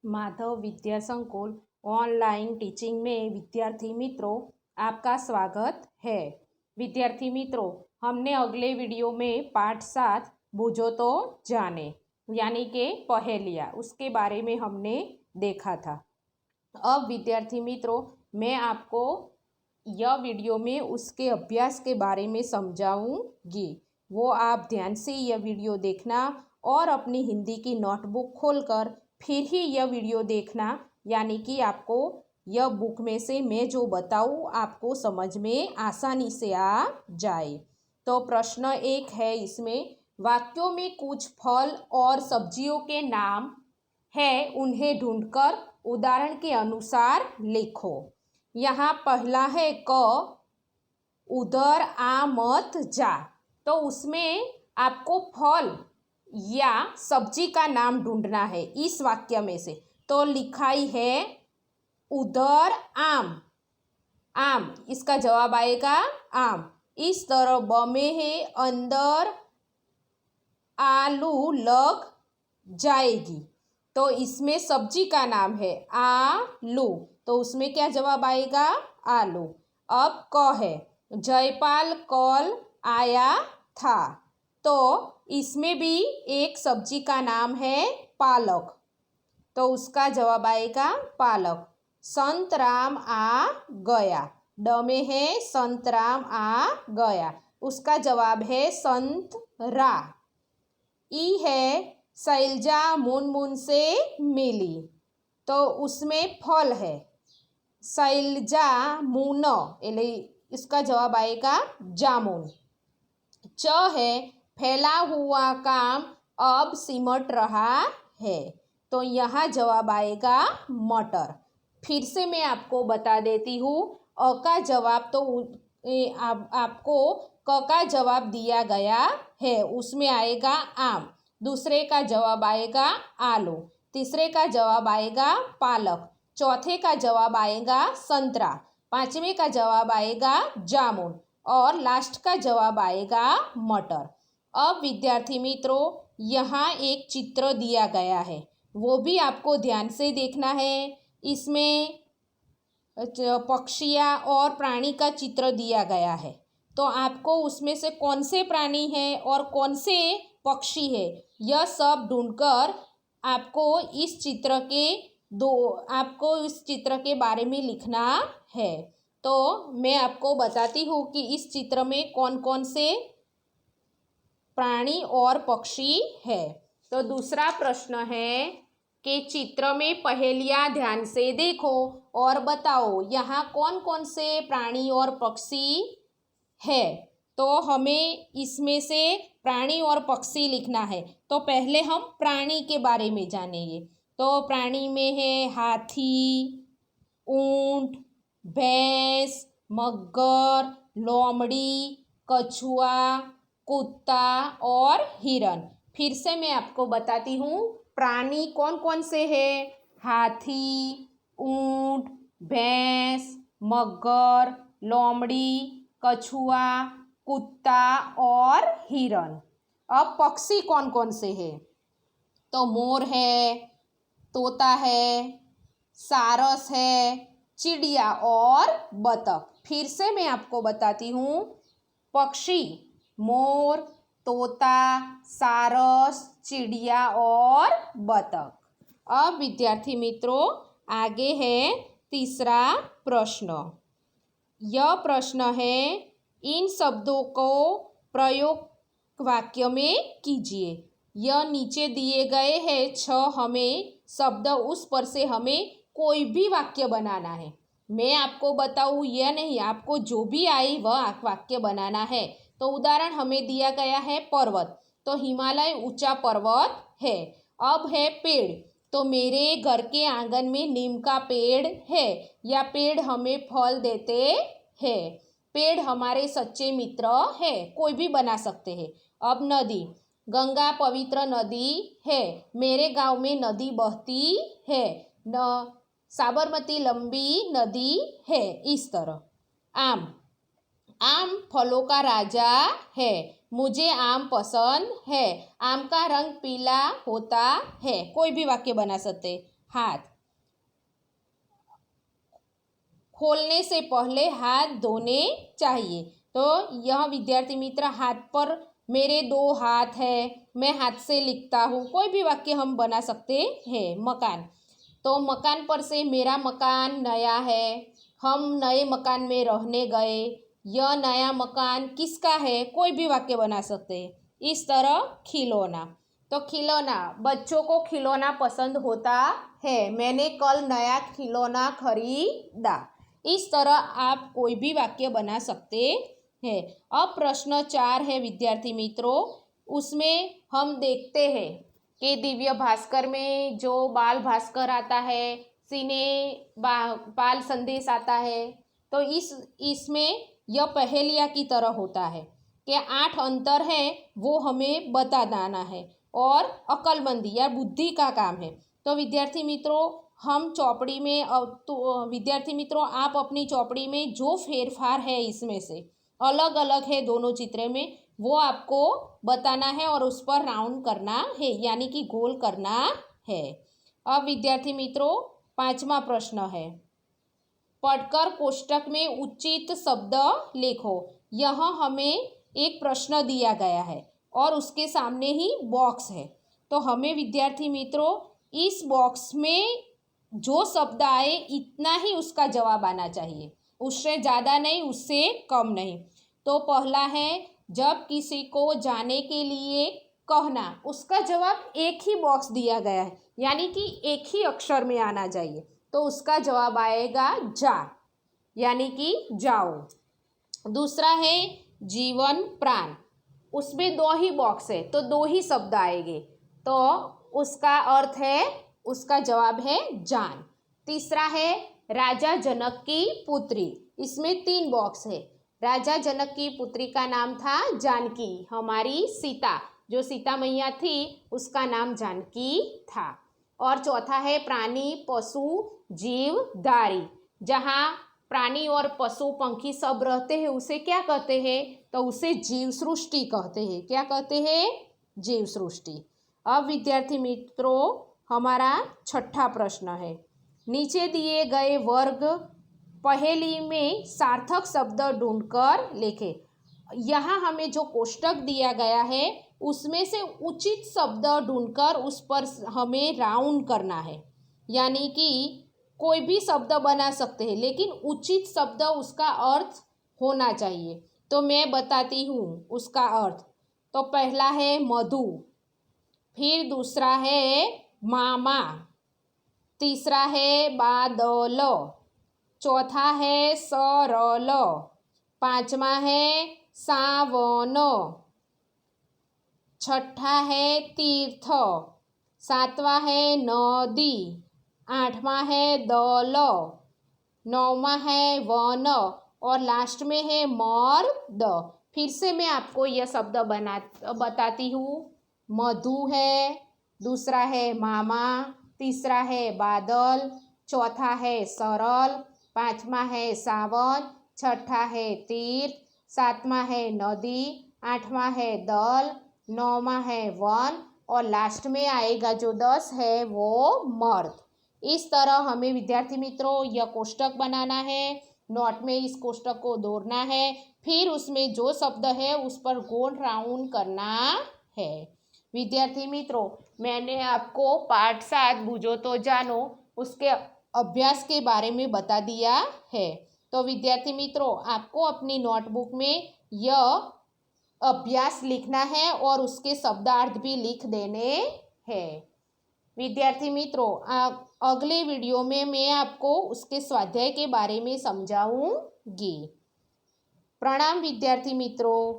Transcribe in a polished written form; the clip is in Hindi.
माधव विद्या संकुल ऑनलाइन टीचिंग में विद्यार्थी मित्रों आपका स्वागत है। विद्यार्थी मित्रों, हमने अगले वीडियो में पाठ 7 बूझो तो जाने यानी कि पहेलियाँ उसके बारे में हमने देखा था। अब विद्यार्थी मित्रों, मैं आपको यह वीडियो में उसके अभ्यास के बारे में समझाऊंगी। वो आप ध्यान से यह वीडियो देखना और अपनी हिंदी की नोटबुक खोलकर फिर ही यह वीडियो देखना, यानी कि आपको यह बुक में से मैं जो बताऊँ आपको समझ में आसानी से आ जाए। तो प्रश्न 1 है, इसमें वाक्यों में कुछ फल और सब्जियों के नाम है, उन्हें ढूंढकर उदाहरण के अनुसार लिखो। यहाँ पहला है क, उधर आ मत जा। तो उसमें आपको फल या सब्जी का नाम ढूंढना है इस वाक्य में से। तो लिखाई है उधर आम, आम, इसका जवाब आएगा आम। इस तरह ब में है अंदर आलू लग जाएगी। तो इसमें सब्जी का नाम है आलू, तो उसमें क्या जवाब आएगा आलू। अब क है जयपाल कल आया था। तो इसमें भी एक सब्जी का नाम है पालक, तो उसका जवाब आएगा पालक। संत राम आ गया, ड में है संत राम आ गया, उसका जवाब है संतरा। ई है शैलजा मुनमुन से मिली, तो उसमें फल है शैलजा मुन, इसका जवाब आएगा जामुन। च है फैला हुआ काम अब सिमट रहा है, तो यहाँ जवाब आएगा मटर। फिर से मैं आपको बता देती हूँ, अ का जवाब तो आपको क का जवाब दिया गया है, उसमें आएगा आम। दूसरे का जवाब आएगा आलू, तीसरे का जवाब आएगा पालक, चौथे का जवाब आएगा संतरा, पांचवें का जवाब आएगा जामुन और लास्ट का जवाब आएगा मटर। अब विद्यार्थी मित्रों, यहाँ एक चित्र दिया गया है, वो भी आपको ध्यान से देखना है। इसमें पक्षियाँ और प्राणी का चित्र दिया गया है, तो आपको उसमें से कौन से प्राणी है और कौन से पक्षी है यह सब ढूंढकर आपको इस चित्र के बारे में लिखना है। तो मैं आपको बताती हूँ कि इस चित्र में कौन कौन से प्राणी और पक्षी है। तो दूसरा प्रश्न है कि चित्र में पहेलियाँ ध्यान से देखो और बताओ यहाँ कौन कौन से प्राणी और पक्षी है। तो हमें इसमें से प्राणी और पक्षी लिखना है। तो पहले हम प्राणी के बारे में जानेंगे। तो प्राणी में है हाथी, ऊंट, भैंस, मगर, लोमड़ी, कछुआ, कुत्ता और हिरन। फिर से मैं आपको बताती हूँ, प्राणी कौन कौन से हैं? हाथी, ऊंट, भैंस, मगर, लोमड़ी, कछुआ, कुत्ता और हिरन। अब पक्षी कौन कौन से हैं? तो मोर है, तोता है, सारस है, चिड़िया और बतख। फिर से मैं आपको बताती हूँ, पक्षी मोर, तोता, सारस, चिड़िया और बतख। अब विद्यार्थी मित्रों, आगे है तीसरा प्रश्न। यह प्रश्न है, इन शब्दों को प्रयोग वाक्य में कीजिए। यह नीचे दिए गए हैं 6 हमें शब्द, उस पर से हमें कोई भी वाक्य बनाना है। मैं आपको बताऊँ यह नहीं, आपको जो भी आए वह वाक्य बनाना है। तो उदाहरण हमें दिया गया है पर्वत, तो हिमालय ऊंचा पर्वत है। अब है पेड़, तो मेरे घर के आंगन में नीम का पेड़ है, या पेड़ हमें फल देते हैं, पेड़ हमारे सच्चे मित्र है, कोई भी बना सकते हैं। अब नदी, गंगा पवित्र नदी है, मेरे गांव में नदी बहती है, साबरमती लंबी नदी है। इस तरह आम, आम फलों का राजा है, मुझे आम पसंद है, आम का रंग पीला होता है, कोई भी वाक्य बना सकते। हाथ, खोलने से पहले हाथ धोने चाहिए। तो यह विद्यार्थी मित्र, हाथ पर मेरे 2 हाथ है, मैं हाथ से लिखता हूँ, कोई भी वाक्य हम बना सकते हैं। मकान, तो मकान पर से मेरा मकान नया है, हम नए मकान में रहने गए, यह नया मकान किसका है, कोई भी वाक्य बना सकते हैं। इस तरह खिलौना, तो खिलौना, बच्चों को खिलौना पसंद होता है, मैंने कल नया खिलौना खरीदा। इस तरह आप कोई भी वाक्य बना सकते हैं। अब प्रश्न 4 है विद्यार्थी मित्रों, उसमें हम देखते हैं कि दिव्य भास्कर में जो बाल भास्कर आता है, बाल संदेश आता है, तो इसमें यह पहेलिया की तरह होता है कि 8 अंतर है वो हमें बताना है और अक्लमंदी या बुद्धि का काम है। तो विद्यार्थी मित्रों, हम चौपड़ी में तो विद्यार्थी मित्रों, आप अपनी चौपड़ी में जो फेरफार है इसमें से अलग अलग है दोनों चित्र में, वो आपको बताना है और उस पर राउंड करना है, यानी कि गोल करना है। अब विद्यार्थी मित्रों, 5वां प्रश्न है, पढ़कर कोष्टक में उचित शब्द लिखो। यह हमें एक प्रश्न दिया गया है और उसके सामने ही बॉक्स है, तो हमें विद्यार्थी मित्रों इस बॉक्स में जो शब्द आए इतना ही उसका जवाब आना चाहिए, उससे ज़्यादा नहीं, उससे कम नहीं। तो पहला है, जब किसी को जाने के लिए कहना, उसका जवाब एक ही बॉक्स दिया गया है, यानी कि एक ही अक्षर में आना चाहिए, तो उसका जवाब आएगा जा, यानी कि जाओ। दूसरा है जीवन प्राण, उसमें 2 ही बॉक्स है, तो 2 ही शब्द आएंगे, तो उसका अर्थ है, उसका जवाब है जान। तीसरा है राजा जनक की पुत्री, इसमें 3 बॉक्स है, राजा जनक की पुत्री का नाम था जानकी, हमारी सीता, जो सीता मैया थी उसका नाम जानकी था। और चौथा है प्राणी पशु जीव दारी, जहाँ प्राणी और पशु पंखी सब रहते हैं उसे क्या कहते हैं, तो उसे जीव सृष्टि कहते हैं। क्या कहते हैं, जीव सृष्टि। अब विद्यार्थी मित्रों, हमारा 6ठा प्रश्न है, नीचे दिए गए वर्ग पहेली में सार्थक शब्द ढूंढकर लिखें। यहाँ हमें जो कोष्टक दिया गया है उसमें से उचित शब्द ढूंढकर उस पर हमें राउंड करना है, यानी कि कोई भी शब्द बना सकते हैं लेकिन उचित शब्द उसका अर्थ होना चाहिए। तो मैं बताती हूँ उसका अर्थ। तो पहला है मधु, फिर दूसरा है मामा, तीसरा है बादल, चौथा है सरल, 5वां है सावन, 6ठा है तीर्थ, 7वां है नदी, 8वां है दल, 9वां है वन और लास्ट में है मर्द। फिर से मैं आपको यह शब्द बताती हूँ। मधु है, दूसरा है मामा, तीसरा है बादल, चौथा है सरल, 5वां है सावन, 6ठा है तीर्थ, 7वां है नदी, 8वां है दल, 9वां है वन और लास्ट में आएगा जो 10 है वो मर्द। इस तरह हमें विद्यार्थी मित्रों यह कोष्टक बनाना है, नोट में इस कोष्टक को दौड़ना है, फिर उसमें जो शब्द है उस पर गोल राउंड करना है। विद्यार्थी मित्रों, मैंने आपको पाठ 7 बूझो तो जानो उसके अभ्यास के बारे में बता दिया है। तो विद्यार्थी मित्रों, आपको अपनी नोटबुक में यह अभ्यास लिखना है और उसके शब्दार्थ भी लिख देने हैं। विद्यार्थी मित्रों, अगले वीडियो में मैं आपको उसके स्वाध्याय के बारे में समझाऊंगी। प्रणाम विद्यार्थी मित्रों।